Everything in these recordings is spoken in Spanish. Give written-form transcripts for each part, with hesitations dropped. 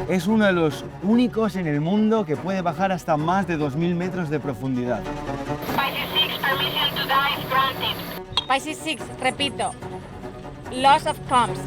es uno de los únicos en el mundo que puede bajar hasta más de 2000 metros de profundidad. Pisces 6, permission to dive granted. Pisces 6, repito, loss of comms.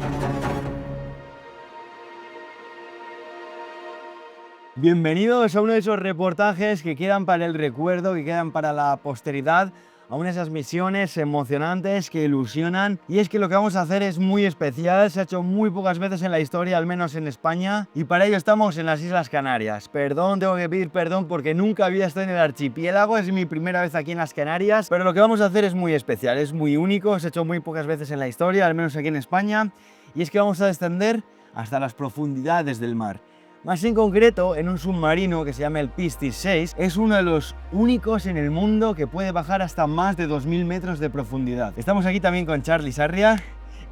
Bienvenidos a uno de esos reportajes que quedan para el recuerdo, que quedan para la posteridad, a una de esas misiones emocionantes que ilusionan. Y es que lo que vamos a hacer es muy especial, se ha hecho muy pocas veces en la historia, al menos en España, y para ello estamos en las Islas Canarias. Perdón, tengo que pedir perdón porque nunca había estado en el archipiélago, es mi primera vez aquí en las Canarias, pero lo que vamos a hacer es muy especial, es muy único, se ha hecho muy pocas veces en la historia, al menos aquí en España, y es que vamos a descender hasta las profundidades del mar. Más en concreto, en un submarino que se llama el Piscis 6, es uno de los únicos en el mundo que puede bajar hasta más de 2000 metros de profundidad. Estamos aquí también con Charlie Sarria.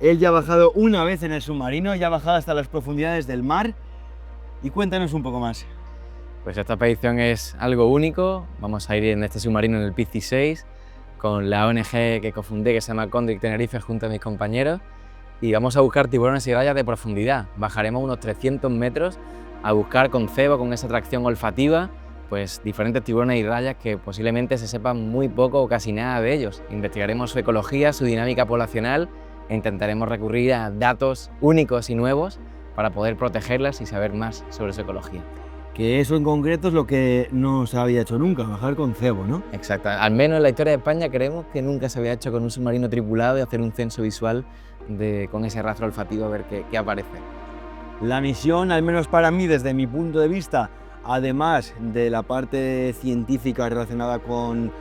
Él ya ha bajado una vez en el submarino, ya ha bajado hasta las profundidades del mar. Y cuéntanos un poco más. Pues esta expedición es algo único. Vamos a ir en este submarino en el Piscis 6 con la ONG que cofundé, que se llama Condric Tenerife, junto a mis compañeros. Y vamos a buscar tiburones y rayas de profundidad. Bajaremos unos 300 metros a buscar con cebo, con esa atracción olfativa, pues diferentes tiburones y rayas que posiblemente se sepan muy poco o casi nada de ellos. Investigaremos su ecología, su dinámica poblacional e intentaremos recurrir a datos únicos y nuevos para poder protegerlas y saber más sobre su ecología. Que eso en concreto es lo que no se había hecho nunca, bajar con cebo, ¿no? Exacto. Al menos en la historia de España creemos que nunca se había hecho con un submarino tripulado y hacer un censo visual con ese rastro olfativo a ver qué aparece. La misión, al menos para mí, desde mi punto de vista, además de la parte científica relacionada con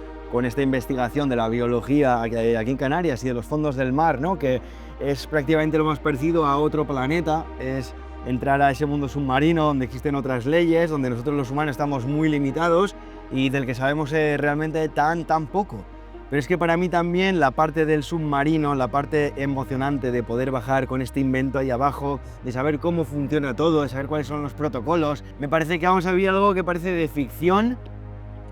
esta investigación de la biología aquí en Canarias y de los fondos del mar, ¿no? Que es prácticamente lo más parecido a otro planeta, es entrar a ese mundo submarino donde existen otras leyes, donde nosotros los humanos estamos muy limitados y del que sabemos realmente tan poco. Pero es que para mí también la parte del submarino, la parte emocionante de poder bajar con este invento ahí abajo, de saber cómo funciona todo, de saber cuáles son los protocolos, me parece que vamos a vivir algo que parece de ficción.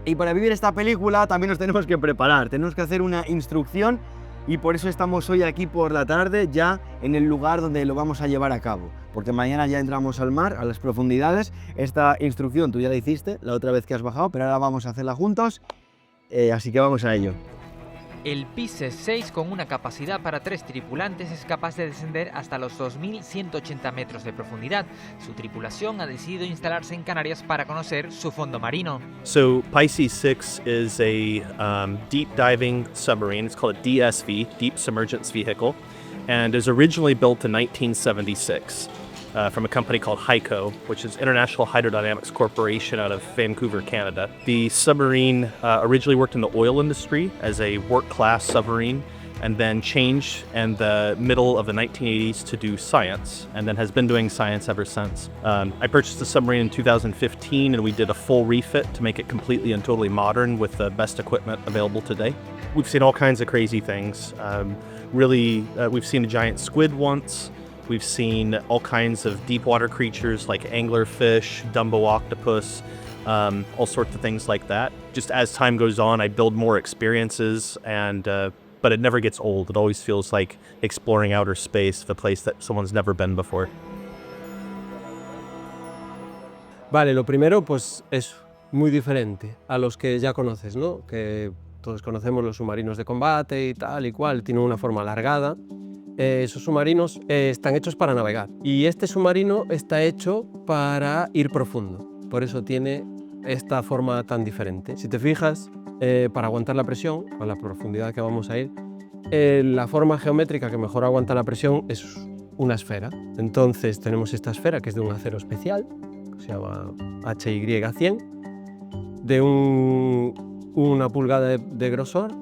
Y para vivir esta película también nos tenemos que preparar, tenemos que hacer una instrucción y por eso estamos hoy aquí por la tarde ya en el lugar donde lo vamos a llevar a cabo. Porque mañana ya entramos al mar, a las profundidades. Esta instrucción tú ya la hiciste la otra vez que has bajado, pero ahora vamos a hacerla juntos, así que vamos a ello. El Pisces 6, con una capacidad para 3 tripulantes, es capaz de descender hasta los 2180 metros de profundidad. Su tripulación ha decidido instalarse en Canarias para conocer su fondo marino. So Pisces 6 is a deep diving submarine. It's called a DSV, Deep Submergence Vehicle, and is originally built in 1976. From a company called HYCO, which is International Hydrodynamics Corporation out of Vancouver, Canada. The submarine originally worked in the oil industry as a work-class submarine and then changed in the middle of the 1980s to do science, and then has been doing science ever since. I purchased the submarine in 2015 and we did a full refit to make it completely and totally modern with the best equipment available today. We've seen all kinds of crazy things. We've seen a giant squid once. We've seen all kinds of deep water creatures like anglerfish, Dumbo octopus, all sorts of things like that. Just as time goes on, I build more experiences, but it never gets old. It always feels like exploring outer space, the place that someone's never been before. Vale, lo primero pues es muy diferente a los que ya conoces, ¿no? Que todos conocemos los submarinos de combate y tal y cual, tienen una forma alargada. Esos submarinos están hechos para navegar y este submarino está hecho para ir profundo, por eso tiene esta forma tan diferente. Si te fijas, para aguantar la presión, a la profundidad que vamos a ir, la forma geométrica que mejor aguanta la presión es una esfera. Entonces tenemos esta esfera que es de un acero especial, que se llama HY100, de una pulgada de grosor,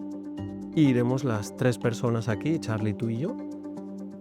y iremos las 3 personas aquí, Charlie, tú y yo.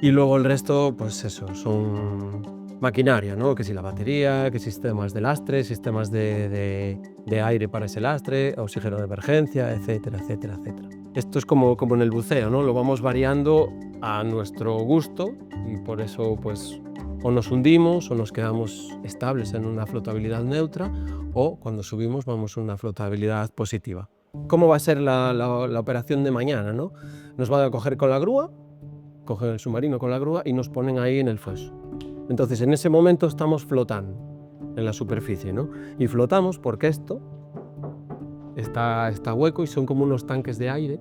Y luego el resto, pues eso, son maquinaria, ¿no? Que si la batería, que sistemas de lastre, sistemas de aire para ese lastre, oxígeno de emergencia, etcétera, etcétera, etcétera. Esto es como en el buceo, ¿no? Lo vamos variando a nuestro gusto y por eso, pues, o nos hundimos o nos quedamos estables en una flotabilidad neutra o cuando subimos vamos a una flotabilidad positiva. ¿Cómo va a ser la operación de mañana, ¿no? Nos van a coger con la grúa, cogen el submarino con la grúa y nos ponen ahí en el foso. Entonces, en ese momento estamos flotando. en la superficie, ¿no? Y flotamos porque esto está hueco y son como unos tanques de aire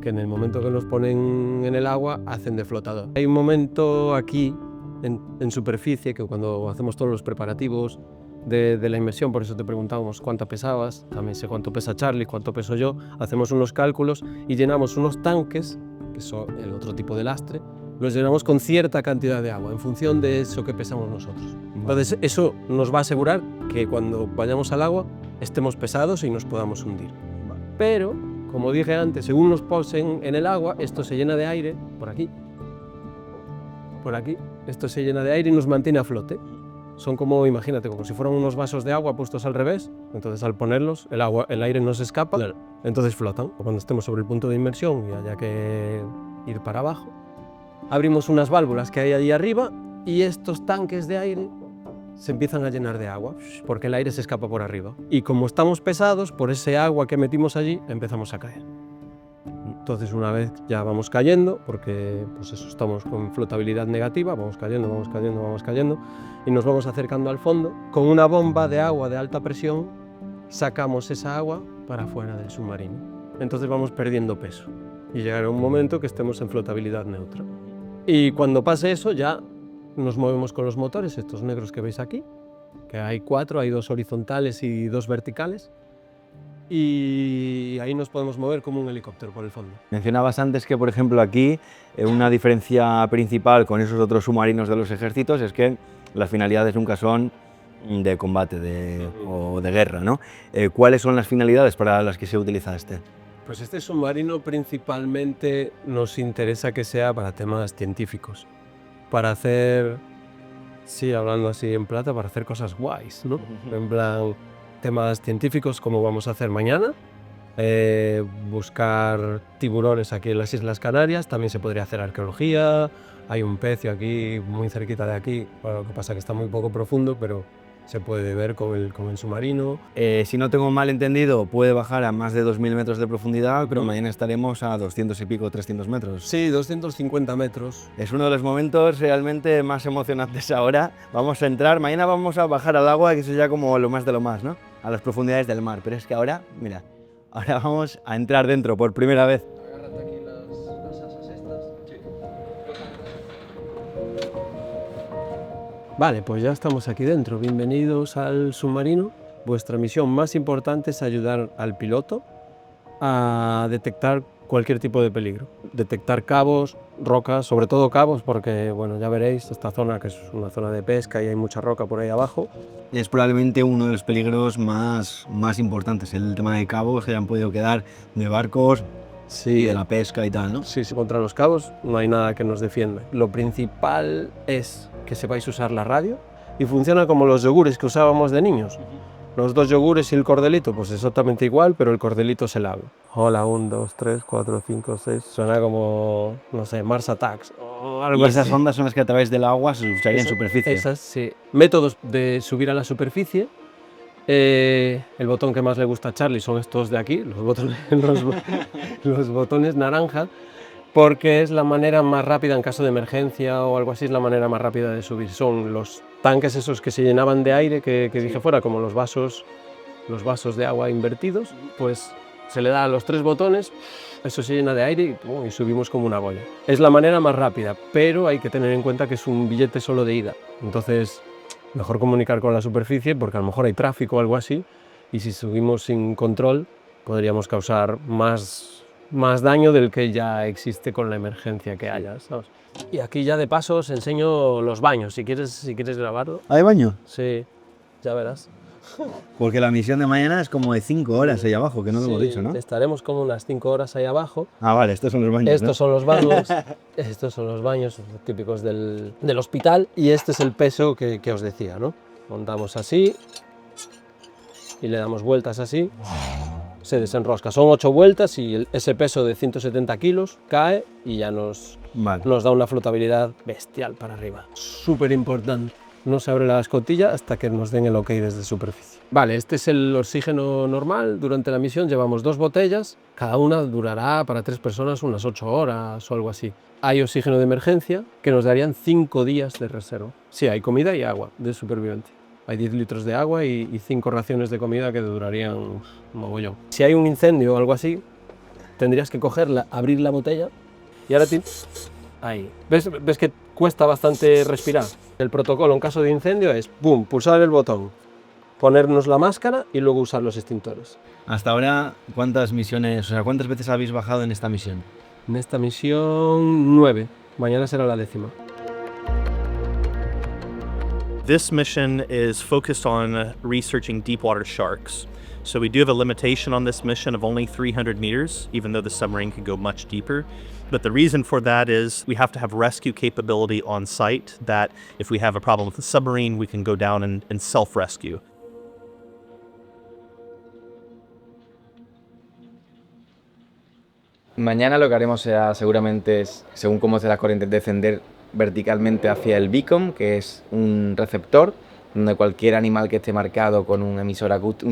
que en el momento que nos ponen en el agua hacen de flotador. Hay un momento aquí en superficie que cuando hacemos todos los preparativos de la inmersión, por eso te preguntábamos cuánto pesabas, también sé cuánto pesa Charlie, cuánto peso yo, hacemos unos cálculos y llenamos unos tanques, que son el otro tipo de lastre, los llenamos con cierta cantidad de agua en función de eso que pesamos nosotros. Entonces eso nos va a asegurar que cuando vayamos al agua estemos pesados y nos podamos hundir. Pero, como dije antes, según nos posen en el agua, esto se llena de aire, por aquí, esto se llena de aire y nos mantiene a flote. Son como, imagínate, como si fueran unos vasos de agua puestos al revés, entonces al ponerlos el aire no se escapa, entonces flotan. Cuando estemos sobre el punto de inmersión y haya que ir para abajo, abrimos unas válvulas que hay allí arriba y estos tanques de aire se empiezan a llenar de agua, porque el aire se escapa por arriba. Y como estamos pesados, por ese agua que metimos allí, empezamos a caer. Entonces una vez ya vamos cayendo, porque pues eso, estamos con flotabilidad negativa, vamos cayendo, y nos vamos acercando al fondo. Con una bomba de agua de alta presión, sacamos esa agua para afuera del submarino. Entonces vamos perdiendo peso y llegará un momento que estemos en flotabilidad neutra. Y cuando pase eso ya nos movemos con los motores, estos negros que veis aquí, que hay 4, hay 2 horizontales y 2 verticales. Y ahí nos podemos mover como un helicóptero por el fondo. Mencionabas antes que, por ejemplo, aquí una diferencia principal con esos otros submarinos de los ejércitos es que las finalidades nunca son de combate o de guerra, ¿no? ¿Cuáles son las finalidades para las que se utiliza este? Pues este submarino principalmente nos interesa que sea para temas científicos, para hacer, sí, hablando así en plata, para hacer cosas guays, ¿no? En plan, temas científicos como vamos a hacer mañana, buscar tiburones aquí en las Islas Canarias, también se podría hacer arqueología, hay un pecio aquí muy cerquita de aquí, bueno, lo que pasa es que está muy poco profundo, pero se puede ver con el submarino. Si no tengo mal entendido, puede bajar a más de 2.000 metros de profundidad, pero mañana estaremos a 200 y pico, 300 metros. Sí, 250 metros. Es uno de los momentos realmente más emocionantes ahora. Vamos a entrar, mañana vamos a bajar al agua, que eso ya como lo más de lo más, ¿no? A las profundidades del mar, pero es que ahora, mira, ahora vamos a entrar dentro por primera vez. Agárrate aquí las asas estas. Sí. Vale, pues ya estamos aquí dentro. Bienvenidos al submarino. Vuestra misión más importante es ayudar al piloto a detectar cualquier tipo de peligro. Detectar cabos, rocas, sobre todo cabos, porque bueno, ya veréis esta zona que es una zona de pesca y hay mucha roca por ahí abajo. Es probablemente uno de los peligros más importantes, el tema de cabos que hayan podido quedar de barcos y de la pesca y tal, ¿no? Sí, contra los cabos no hay nada que nos defienda. Lo principal es que sepáis usar la radio y funciona como los yogures que usábamos de niños. Los 2 yogures y el cordelito, pues exactamente igual, pero el cordelito es el agua. Hola, 1, 2, 3, 4, 5, 6. Suena como, no sé, Mars Attacks o algo así. Esas ondas son las que a través del agua se usarían en superficie. Esas, sí. Métodos de subir a la superficie. El botón que más le gusta a Charlie son estos de aquí, los botones naranja, porque es la manera más rápida en caso de emergencia o algo así, es la manera más rápida de subir. Son los tanques esos que se llenaban de aire que dije fuera, como los vasos de agua invertidos, pues se le da a los 3 botones, eso se llena de aire y subimos como una bola. Es la manera más rápida, pero hay que tener en cuenta que es un billete solo de ida. Entonces, mejor comunicar con la superficie porque a lo mejor hay tráfico o algo así y si subimos sin control podríamos causar más daño del que ya existe con la emergencia que haya, ¿sabes? Y aquí ya de paso os enseño los baños, si quieres grabarlo. ¿Hay baño? Sí, ya verás. Porque la misión de mañana es como de 5 horas ahí abajo, que no lo hemos dicho, ¿no? Estaremos como unas 5 horas ahí abajo. Ah, vale, estos son los baños, Estos son los baños, estos son los baños típicos del hospital y este es el peso que os decía, ¿no? Montamos así y le damos vueltas así, se desenrosca. Son 8 vueltas y ese peso de 170 kilos cae y ya nos da una flotabilidad bestial para arriba. Súper importante. No se abre la escotilla hasta que nos den el ok desde superficie. Vale, este es el oxígeno normal. Durante la misión llevamos 2 botellas, cada una durará para 3 personas unas 8 horas o algo así. Hay oxígeno de emergencia que nos darían 5 días de reserva. Sí, hay comida y agua de supervivencia. Hay 10 litros de agua y 5 raciones de comida que durarían un mogollón. Si hay un incendio o algo así, tendrías que cogerla, abrir la botella y ahora ahí. ¿Ves que cuesta bastante respirar? El protocolo en caso de incendio es ¡pum!, pulsar el botón, ponernos la máscara y luego usar los extintores. Hasta ahora, ¿cuántas veces habéis bajado en esta misión? En esta misión 9, mañana será la 10ª. This mission is focused on researching deep water sharks. So we do have a limitation on this mission of only 300 meters, even though the submarine can go much deeper. But the reason for that is we have to have rescue capability on site, that if we have a problem with the submarine, we can go down and self-rescue. Mañana lo que haremos será seguramente, según cómo se las corrientes, descender verticalmente hacia el beacon, que es un receptor donde cualquier animal que esté marcado con un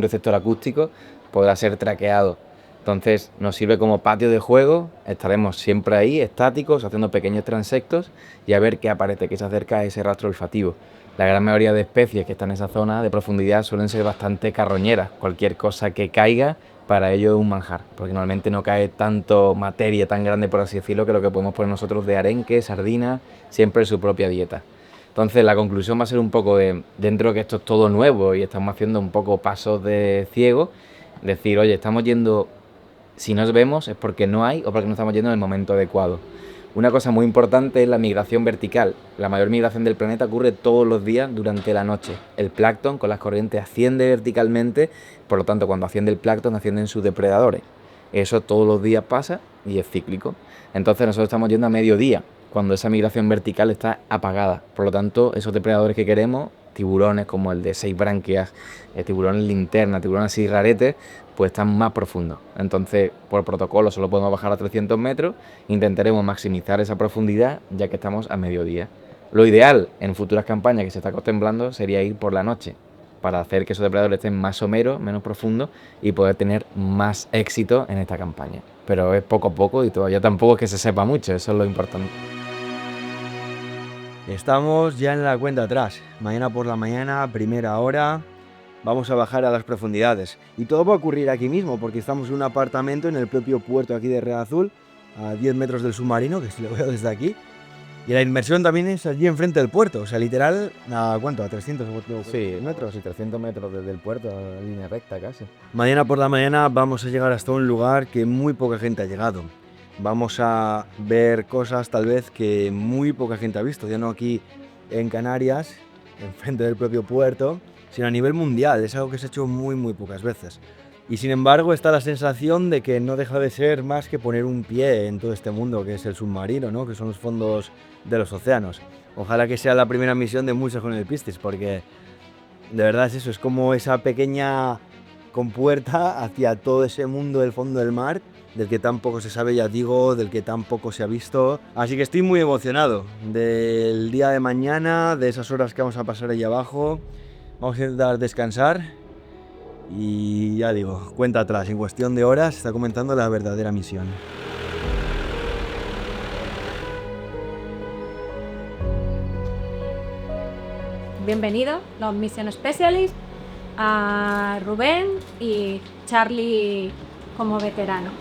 receptor acústico podrá ser traqueado. Entonces nos sirve como patio de juego, estaremos siempre ahí, estáticos, haciendo pequeños transectos y a ver qué aparece, qué se acerca a ese rastro olfativo. La gran mayoría de especies que están en esa zona de profundidad suelen ser bastante carroñeras. Cualquier cosa que caiga para ello es un manjar, porque normalmente no cae tanto materia tan grande, por así decirlo, que lo que podemos poner nosotros de arenque, sardina, siempre en su propia dieta. Entonces la conclusión va a ser un poco de, dentro de que esto es todo nuevo y estamos haciendo un poco pasos de ciego, decir, oye, estamos yendo, si nos vemos es porque no hay o porque no estamos yendo en el momento adecuado. Una cosa muy importante es la migración vertical. La mayor migración del planeta ocurre todos los días durante la noche. El plancton con las corrientes asciende verticalmente, por lo tanto cuando asciende el plancton ascienden sus depredadores. Eso todos los días pasa y es cíclico. Entonces nosotros estamos yendo a mediodía, cuando esa migración vertical está apagada. Por lo tanto, esos depredadores que queremos, tiburones como el de 6 branquias, tiburones linterna, tiburones así raretes, pues están más profundos. Entonces, por protocolo solo podemos bajar a 300 metros, intentaremos maximizar esa profundidad ya que estamos a mediodía. Lo ideal en futuras campañas que se está contemplando sería ir por la noche, para hacer que esos depredadores estén más someros, menos profundos y poder tener más éxito en esta campaña. Pero es poco a poco y todavía tampoco es que se sepa mucho, eso es lo importante. Estamos ya en la cuenta atrás. Mañana por la mañana, primera hora, vamos a bajar a las profundidades. Y todo va a ocurrir aquí mismo, porque estamos en un apartamento en el propio puerto aquí de Red Azul, a 10 metros del submarino, que si lo veo desde aquí. Y la inmersión también es allí enfrente del puerto, o sea, literal, ¿a cuánto? ¿A 300 metros? Sí, 300 metros desde el puerto, en línea recta casi. Mañana por la mañana vamos a llegar hasta un lugar que muy poca gente ha llegado. Vamos a ver cosas tal vez que muy poca gente ha visto, ya no aquí en Canarias, enfrente del propio puerto, sino a nivel mundial. Es algo que se ha hecho muy pocas veces. Y sin embargo está la sensación de que no deja de ser más que poner un pie en todo este mundo que es el submarino, ¿no? Que son los fondos de los océanos. Ojalá que sea la primera misión de muchas con el Piscis, porque de verdad es eso, es como esa pequeña compuerta hacia todo ese mundo del fondo del mar, del que tan poco se sabe, ya digo, del que tan poco se ha visto. Así que estoy muy emocionado del día de mañana, de esas horas que vamos a pasar ahí abajo. Vamos a intentar descansar y ya digo, cuenta atrás, en cuestión de horas está comenzando la verdadera misión. Bienvenidos los Mission Specialists, a Rubén y Charlie como veterano.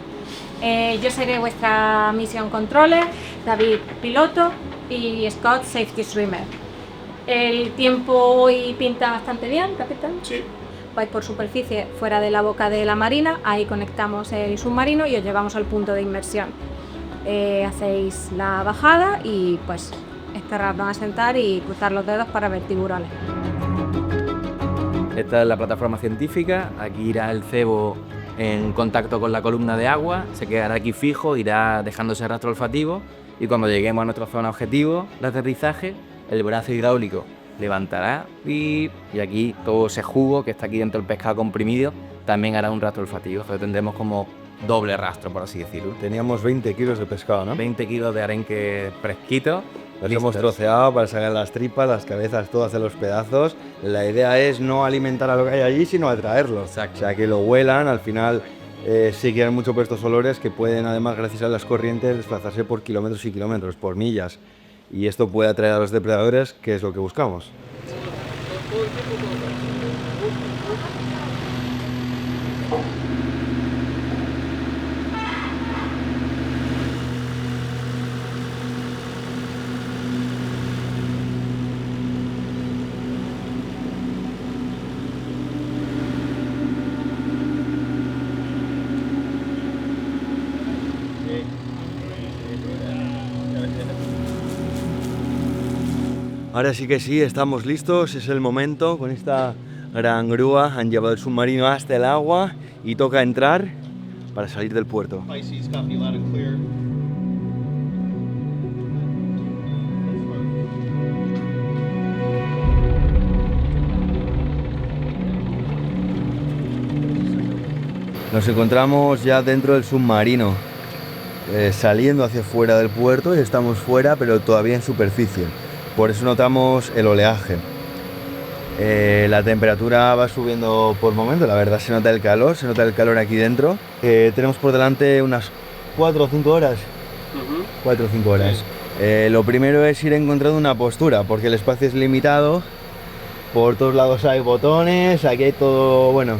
Yo seré vuestra Mission Controller, David piloto y Scott Safety Swimmer. El tiempo hoy pinta bastante bien, capitán. Sí. Vais por superficie fuera de la boca de la marina, ahí conectamos el submarino y os llevamos al punto de inmersión. Hacéis la bajada y pues esperarnos a sentar y cruzar los dedos para ver tiburones. Esta es la plataforma científica, aquí irá el cebo en contacto con la columna de agua, se quedará aquí fijo, irá dejándose rastro olfativo y cuando lleguemos a nuestra zona objetivo de aterrizaje, el brazo hidráulico levantará y aquí todo ese jugo que está aquí dentro del pescado comprimido también hará un rastro olfativo, entonces tendremos como doble rastro, por así decirlo. Teníamos 20 kilos de pescado, ¿no? 20 kilos de arenque fresquito. Los hemos troceado para sacar las tripas, las cabezas, todas de los pedazos. La idea es no alimentar a lo que hay allí, sino atraerlos. Exacto. O sea, que lo huelan, al final sí quieren mucho por estos olores que pueden, además, gracias a las corrientes, desplazarse por kilómetros y kilómetros, por millas. Y esto puede atraer a los depredadores, que es lo que buscamos. Ahora sí que sí, estamos listos, es el momento. Con esta gran grúa han llevado el submarino hasta el agua y toca entrar para salir del puerto. Nos encontramos ya dentro del submarino, saliendo hacia fuera del puerto, y estamos fuera pero todavía en superficie. Por eso notamos el oleaje. La temperatura va subiendo por momentos, la verdad se nota el calor aquí dentro. Tenemos por delante unas 4 o 5 horas. 4 o 5 horas. Lo primero es ir encontrando una postura, porque el espacio es limitado. Por todos lados hay botones, aquí hay todo, bueno,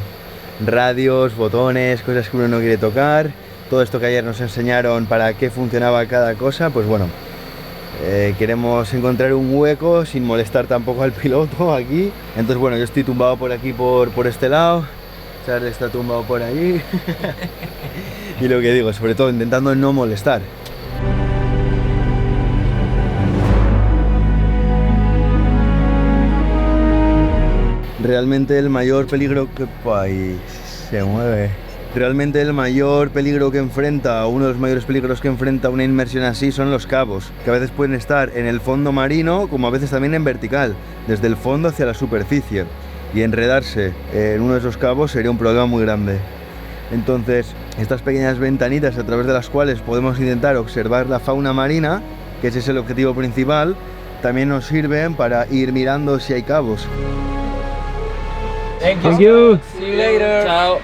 radios, botones, cosas que uno no quiere tocar. Todo esto que ayer nos enseñaron para qué funcionaba cada cosa, pues bueno. Queremos encontrar un hueco sin molestar tampoco al piloto aquí. Entonces bueno, yo estoy tumbado por aquí, por este lado. Charlie está tumbado por allí. Y lo que digo, sobre todo intentando no molestar. Realmente el mayor peligro que... Ahí se mueve. Realmente el mayor peligro que enfrenta, uno de los mayores peligros que enfrenta una inmersión así son los cabos, que a veces pueden estar en el fondo marino, como a veces también en vertical, desde el fondo hacia la superficie. Y enredarse en uno de esos cabos sería un problema muy grande. Entonces, estas pequeñas ventanitas a través de las cuales podemos intentar observar la fauna marina, que ese es el objetivo principal, también nos sirven para ir mirando si hay cabos. Thank you. See you later. Chao.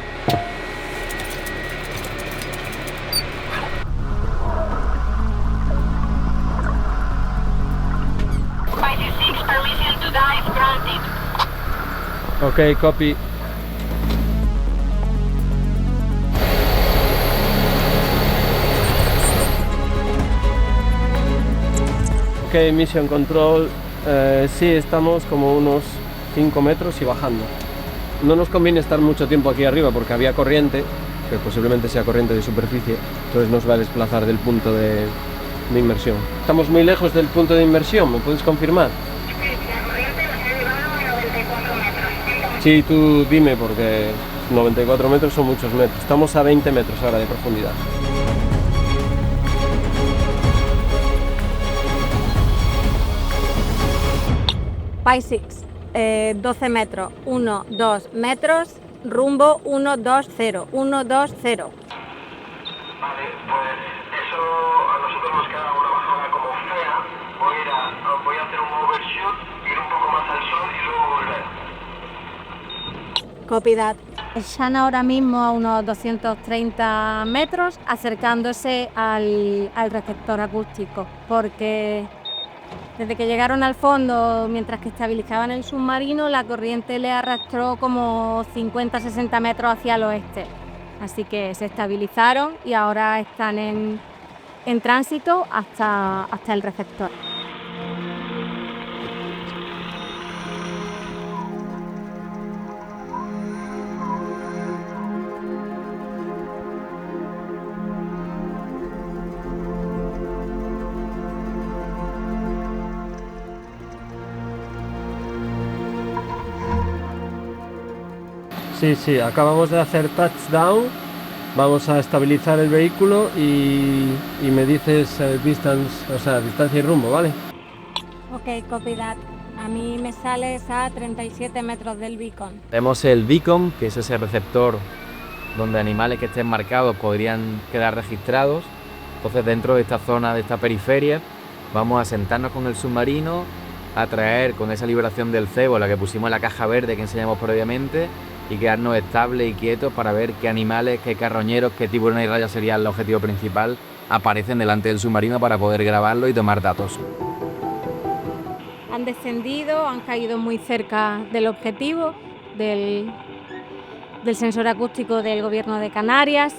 56, permission to dive granted. Ok, copy. Ok, Mission Control. Sí, estamos como unos 5 metros y bajando. No nos conviene estar mucho tiempo aquí arriba porque había corriente, que posiblemente sea corriente de superficie, entonces nos va a desplazar del punto de inmersión. Estamos muy lejos del punto de inmersión, ¿me puedes confirmar? La corriente nos ha llevado a 94 metros. Sí, tú dime, porque 94 metros son muchos metros. Estamos a 20 metros ahora de profundidad. Pi 6, 12 metros, 1, 2 metros, rumbo 1, 2, 0, 1, 2, 0. Vale, pues eso a nosotros nos queda una bajada como fea. Voy a hacer un overshoot, ir un poco más al sol y luego volver. Copy that. Están ahora mismo a unos 230 metros acercándose al receptor acústico, porque desde que llegaron al fondo, mientras que estabilizaban el submarino, la corriente le arrastró como 50-60 metros hacia el oeste. Así que se estabilizaron y ahora están en tránsito hasta el receptor. Sí, acabamos de hacer touchdown. Vamos a estabilizar el vehículo y me dices distance, o sea, distancia y rumbo, ¿vale? Ok, copy that. A mí me sales a 37 metros del beacon. Tenemos el beacon, que es ese receptor donde animales que estén marcados podrían quedar registrados. Entonces, dentro de esta zona, de esta periferia, vamos a sentarnos con el submarino, a traer con esa liberación del cebo, la que pusimos en la caja verde que enseñamos previamente, y quedarnos estables y quietos para ver qué animales, qué carroñeros, qué tiburones y rayas sería el objetivo principal, aparecen delante del submarino para poder grabarlo y tomar datos. han descendido, han caído muy cerca del objetivo del sensor acústico del Gobierno de Canarias,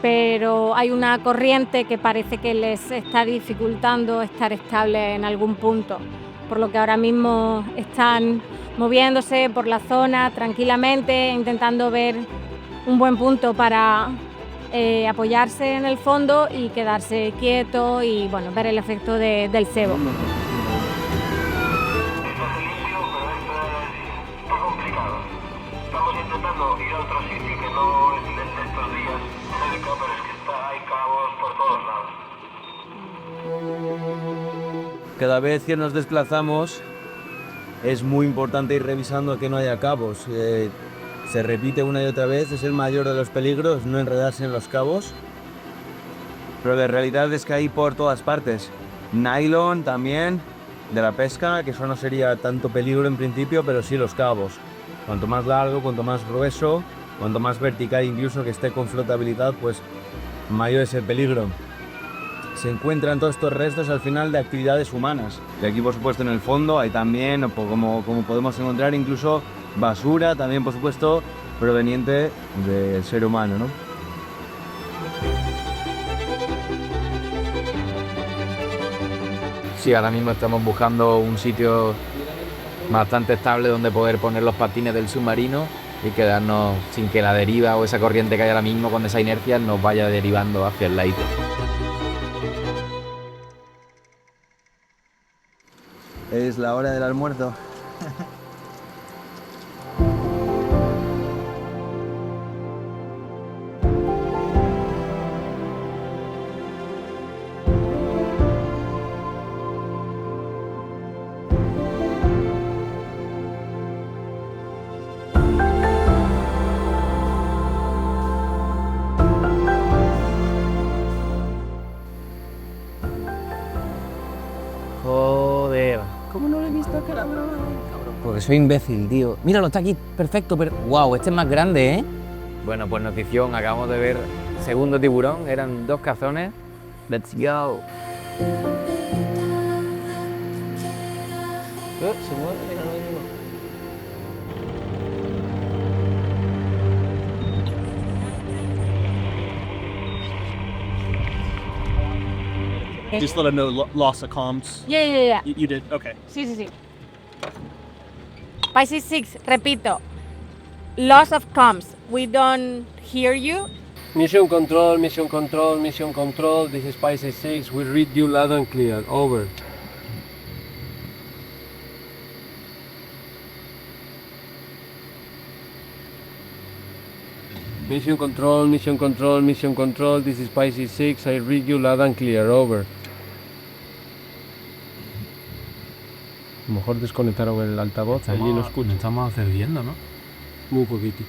pero hay una corriente que parece que les está dificultando estar estables en algún punto, por lo que ahora mismo están moviéndose por la zona tranquilamente, intentando ver un buen punto para apoyarse en el fondo y quedarse quieto y bueno, ver el efecto del cebo. Estás en limpio, pero esto está complicado. Estamos intentando ir a otro sitio que no es de estos días cerca, pero es que hay cabos por todos lados. Cada vez que nos desplazamos es muy importante ir revisando que no haya cabos. Se repite una y otra vez, es el mayor de los peligros, no enredarse en los cabos. Pero la realidad es que hay por todas partes. Nylon también, de la pesca, que eso no sería tanto peligro en principio, pero sí los cabos. Cuanto más largo, cuanto más grueso, cuanto más vertical incluso que esté con flotabilidad, pues mayor es el peligro. Se encuentran todos estos restos al final de actividades humanas. Y aquí, por supuesto, en el fondo hay también, como podemos encontrar, incluso basura, también, por supuesto, proveniente del ser humano, ¿no? Sí, ahora mismo estamos buscando un sitio bastante estable donde poder poner los patines del submarino y quedarnos sin que la deriva o esa corriente que hay ahora mismo con esa inercia nos vaya derivando hacia el ladito. Es la hora del almuerzo. Joder. ¿Cómo no lo he visto cara brava? Porque soy imbécil, tío. Míralo, está aquí, perfecto, pero... ¡Wow! Este es más grande, ¿eh? Bueno, pues notición, acabamos de ver segundo tiburón, eran 2 cazones. ¡Let's go! Se mueve, mira, no hay ninguno. Just let them know loss of comms. Yeah. You did? Okay. Sí. Pisces 6, repito. Loss of comms. We don't hear you. Mission control, mission control, mission control. This is Pisces 6. We read you loud and clear. Over. Mission control, mission control, mission control. This is Pisces 6. I read you loud and clear. Over. A lo mejor desconectaron el altavoz, allí lo escucho. Estamos accediendo, ¿no? Muy poquito.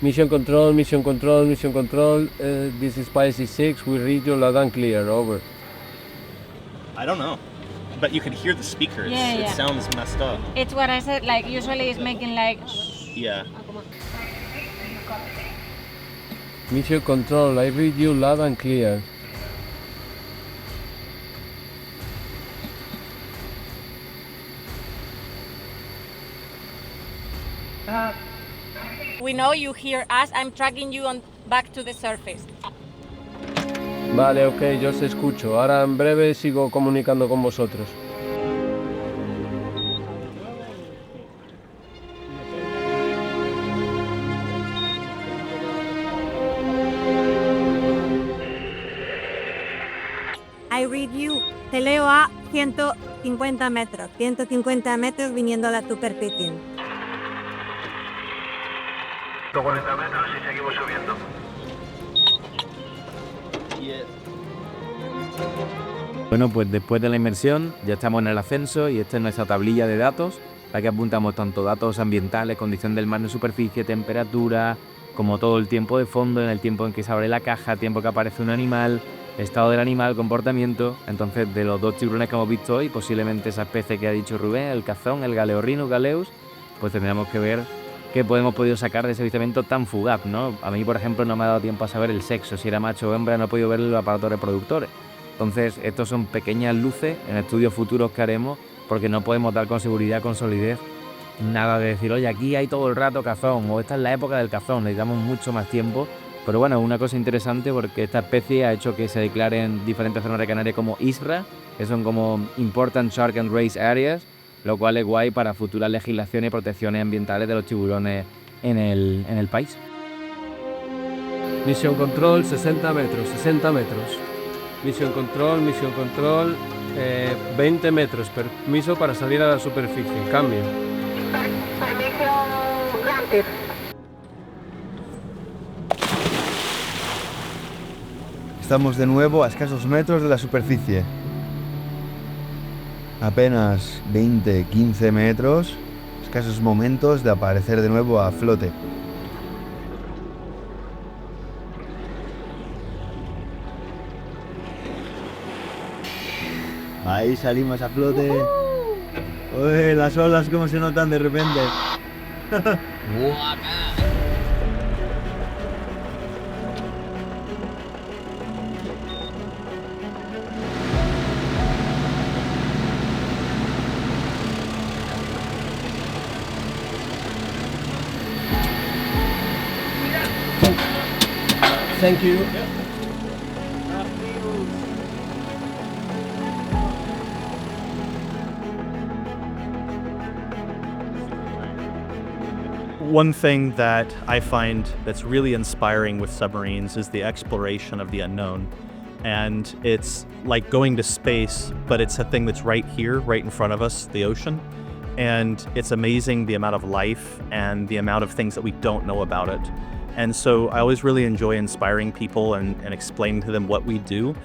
Mission control, mission control, mission control. This is Pisces 6. We read you loud and clear. Over. I don't know. But you can hear the speaker. Yeah. It sounds messed up. It's what I said, like usually it's making like... Yeah. Mission control, I read you loud and clear. We know you hear us. I'm tracking you back to the surface. Vale, ok, yo os escucho. Ahora en breve sigo comunicando con vosotros. I read you. Te leo a 150 metros. 150 metros viniendo a la superficie. 140 metros y seguimos subiendo. Bueno, pues después de la inmersión ya estamos en el ascenso y esta es nuestra tablilla de datos, la que apuntamos tanto datos ambientales, condición del mar en superficie, temperatura, como todo el tiempo de fondo, en el tiempo en que se abre la caja, tiempo que aparece un animal, estado del animal, comportamiento. Entonces, de los 2 tiburones que hemos visto hoy, posiblemente esa especie que ha dicho Rubén, el cazón, el Galeorhinus galeus, pues tendríamos que ver qué hemos podido sacar de ese avistamiento tan fugaz, ¿no? A mí, por ejemplo, no me ha dado tiempo a saber el sexo, si era macho o hembra, no he podido ver los aparatos reproductores. Entonces, estos son pequeñas luces en estudios futuros que haremos, porque no podemos dar con seguridad, con solidez, nada de decir, oye, aquí hay todo el rato cazón, o esta es la época del cazón, necesitamos mucho más tiempo. Pero bueno, una cosa interesante porque esta especie ha hecho que se declaren diferentes zonas de Canarias como ISRA, que son como Important Shark and Race Areas, lo cual es guay para futuras legislaciones y protecciones ambientales de los tiburones en el país. Misión control, 60 metros, 60 metros. Misión control, 20 metros. Permiso para salir a la superficie. Cambio. Permission granted. Estamos de nuevo a escasos metros de la superficie. Apenas 20-15 metros, escasos momentos de aparecer de nuevo a flote. Ahí salimos a flote. Uy, las olas cómo se notan de repente. Thank you. One thing that I find that's really inspiring with submarines is the exploration of the unknown. And it's like going to space, but it's a thing that's right here, right in front of us, the ocean. And it's amazing the amount of life and the amount of things that we don't know about it. And so I always really enjoy inspiring people and explaining to them what we do.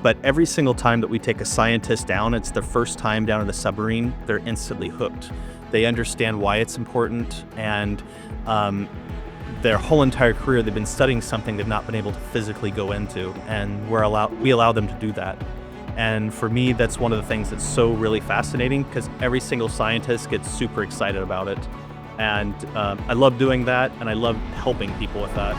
But every single time that we take a scientist down, it's their first time down in a submarine, they're instantly hooked. They understand why it's important, and their whole entire career they've been studying something they've not been able to physically go into, and we allow them to do that. And for me, that's one of the things that's so really fascinating, because every single scientist gets super excited about it. And I love doing that, and I love helping people with that.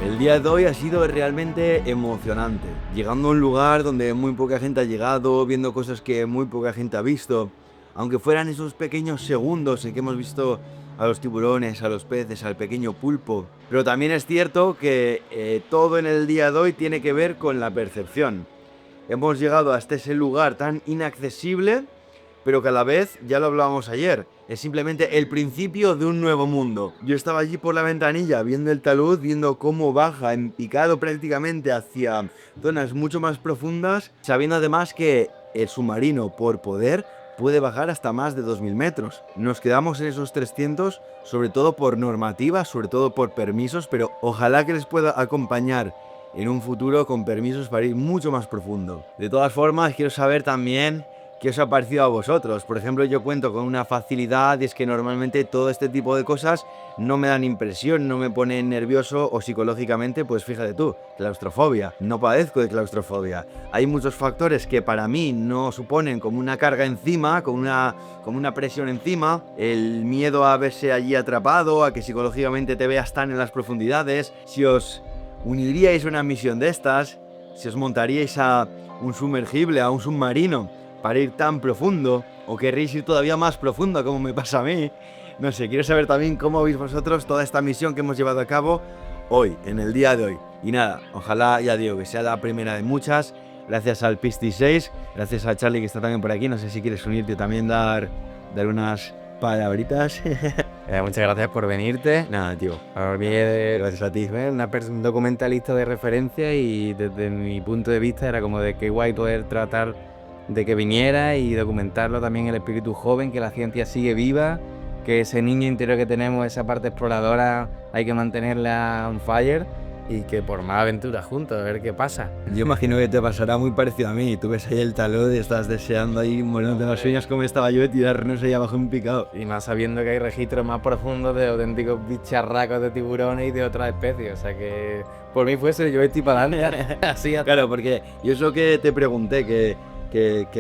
El día de hoy ha sido realmente emocionante, llegando a un lugar donde muy poca gente ha llegado, viendo cosas que muy poca gente ha visto, aunque fueran esos pequeños segundos en que hemos visto a los tiburones, a los peces, al pequeño pulpo. Pero también es cierto que todo en el día de hoy tiene que ver con la percepción. Hemos llegado hasta ese lugar tan inaccesible, pero que a la vez, ya lo hablábamos ayer, es simplemente el principio de un nuevo mundo. Yo estaba allí por la ventanilla viendo el talud, viendo cómo baja en picado prácticamente hacia zonas mucho más profundas, sabiendo además que el submarino, por poder, puede bajar hasta más de 2000 metros. Nos quedamos en esos 300, sobre todo por normativa, sobre todo por permisos, pero ojalá que les pueda acompañar en un futuro con permisos para ir mucho más profundo. De todas formas, quiero saber también ¿qué os ha parecido a vosotros? Por ejemplo, yo cuento con una facilidad y es que normalmente todo este tipo de cosas no me dan impresión, no me ponen nervioso o psicológicamente, pues fíjate tú, claustrofobia. No padezco de claustrofobia. Hay muchos factores que para mí no suponen como una carga encima, como una presión encima, el miedo a verse allí atrapado, a que psicológicamente te veas tan en las profundidades. Si os uniríais a una misión de estas, si os montaríais a un sumergible, a un submarino, para ir tan profundo, o querréis ir todavía más profundo como me pasa a mí. No sé, quiero saber también cómo veis vosotros toda esta misión que hemos llevado a cabo hoy, en el día de hoy. Y nada, ojalá, ya digo, que sea la primera de muchas. Gracias al Piscis 6, gracias a Charlie que está también por aquí. No sé si quieres unirte y también dar unas palabritas. Muchas gracias por venirte. Nada, tío. Para mí gracias a ti. Un documentalista de referencia y desde mi punto de vista era como de qué guay poder tratar de que viniera y documentarlo también el espíritu joven, que la ciencia sigue viva, que ese niño interior que tenemos, esa parte exploradora, hay que mantenerla on fire y que por más aventuras juntos, a ver qué pasa. Yo imagino que te pasará muy parecido a mí. Tú ves ahí el talud y estás deseando ahí, muriendo de las uñas como estaba yo de tirarnos ahí abajo en picado. Y más sabiendo que hay registros más profundos de auténticos bicharracos de tiburones y de otras especies. O sea que por mí fuese yo estoy para adelante. Así. Claro, porque yo es lo que te pregunté, que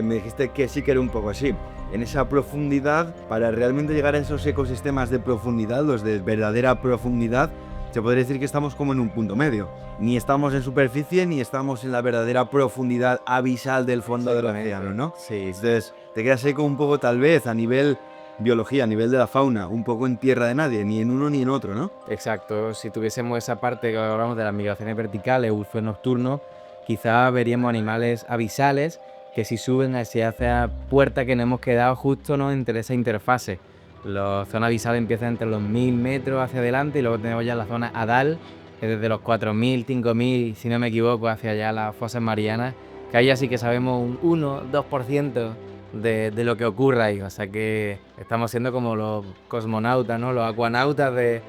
me dijiste que sí que era un poco así. En esa profundidad, para realmente llegar a esos ecosistemas de profundidad, los de verdadera profundidad, se podría decir que estamos como en un punto medio. Ni estamos en superficie, ni estamos en la verdadera profundidad abisal del fondo del océano, ¿no? Sí. Entonces, te quedas ahí como un poco, tal vez, a nivel biología, a nivel de la fauna, un poco en tierra de nadie, ni en uno ni en otro, ¿no? Exacto, si tuviésemos esa parte que hablamos de las migraciones verticales, buceo nocturno, quizá veríamos animales abisales que si suben hacia esa puerta que nos hemos quedado justo, ¿no?, entre esa interfase. La zona abisal empieza entre los 1000 metros hacia adelante y luego tenemos ya la zona Adal, que desde los 4000, 5000, si no me equivoco, hacia allá las fosas marianas, que ahí ya sí que sabemos un 1-2% de lo que ocurre ahí. O sea que estamos siendo como los cosmonautas, ¿no?, los acuanautas de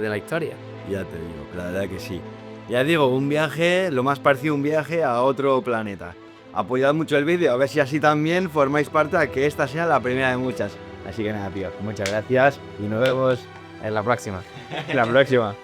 la historia. Ya te digo, la verdad que sí. Ya digo, un viaje, lo más parecido a un viaje a otro planeta. Apoyad mucho el vídeo, a ver si así también formáis parte de que esta sea la primera de muchas. Así que nada, tío, muchas gracias y nos vemos En la próxima. en la próxima.